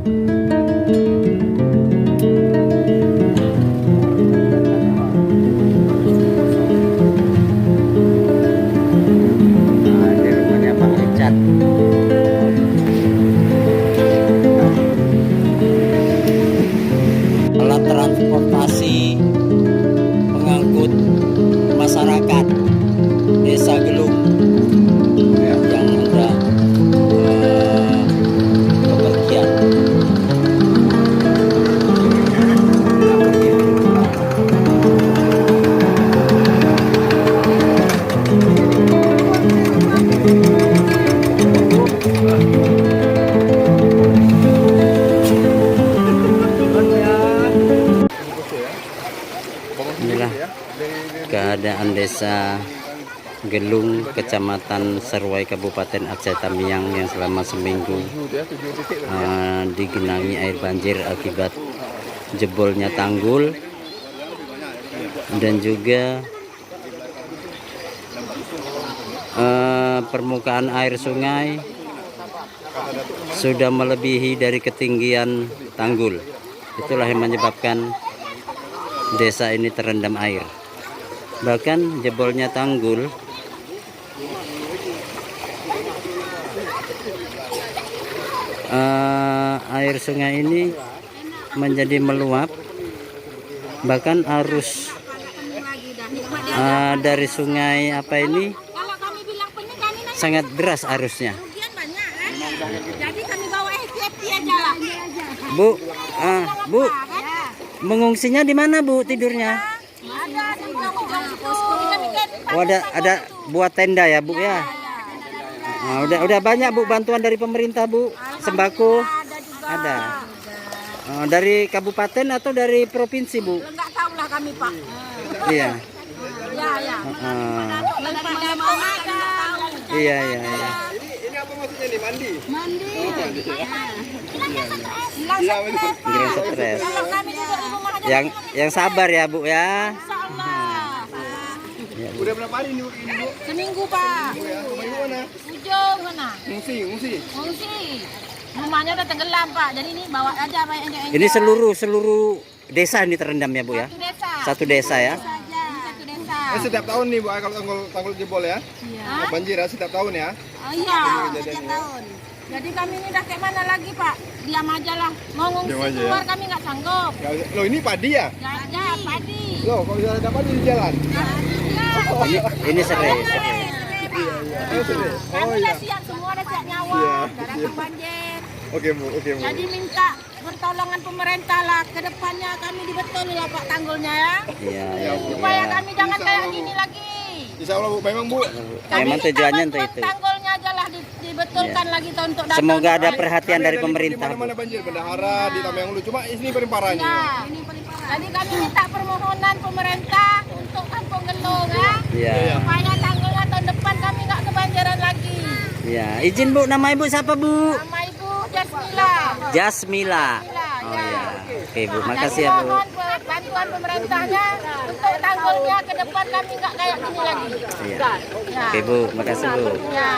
Alat transportasi pengangkut masyarakat Desa Gelung yang ada bepergian. Inilah keadaan Desa Gelung, Kecamatan Serwai, Kabupaten Aceh Tamiang yang selama seminggu digenangi air banjir akibat jebolnya tanggul dan juga permukaan air sungai sudah melebihi dari ketinggian tanggul. Itulah yang menyebabkan desa ini terendam air. Bahkan jebolnya tanggul air sungai ini menjadi meluap. Bahkan arus dari sungai apa ini sangat deras arusnya. Bu, Bu, mengungsinya di mana Bu tidurnya? Oh, ada buat tenda ya Bu ya. Udah banyak Bu bantuan dari pemerintah Bu, sembako ada. Dari kabupaten atau dari provinsi Bu? Enggak tahu lah kami Pak. Iya. Iya. Ini apa maksudnya nih, mandi? Mandi. Hilang stres. Yang sabar ya Bu ya. Udah berapa hari ini Bu? Seminggu Pak. Rumah ibu mana? Ujung mana? Ngungsi. Rumahnya udah tenggelam Pak. Jadi ini bawa aja Pak. Ini seluruh desa ini terendam ya Bu ya? Satu desa ya? Satu desa. Setiap tahun nih Bu, kalau tanggul jebol ya? Iya. Banjir ya setiap tahun ya? Oh iya, setiap tahun. Jadi kami ini udah kayak mana lagi Pak? Diam aja lah. Mau ngungsi keluar kami nggak sanggup. Loh ini padi ya? Ya, padi. Loh kalau bisa ada padi di jalan? Ini serius. Kami udah siap semua, udah siap nyawa. Udah datang banjir. Oke Bu. Jadi minta pertolongan pemerintah lah. Kedepannya kami dibetul lah Pak tanggulnya ya. Iya. Supaya kami jangan kayak gini lagi. Insya Allah Bu, memang Bu. Memang tujuannya untuk itu. Tanggulnya aja lah dibetulkan lagi untuk datang. Semoga ada perhatian dari pemerintah. Di mana banjir, Bendahara, di Tamiang Hulu. Cuma ini paling parahnya. Ya, ini paling parah. Jadi kami minta permohonan pemerintah untuk Kampung Gelung ya. Iya. Supaya tanggulnya tahun depan kami nggak kebanjiran lagi. Iya. Izin Bu, nama Ibu siapa Bu? Nama Ibu Jasmila. Jasmila. Oh iya. Oke Bu, makasih ya Bu. Mohon bantuan pemerintahnya untuk tanggulnya ke depan kami nggak kayak gini lagi. Iya. Oke Bu, makasih Bu. Ya.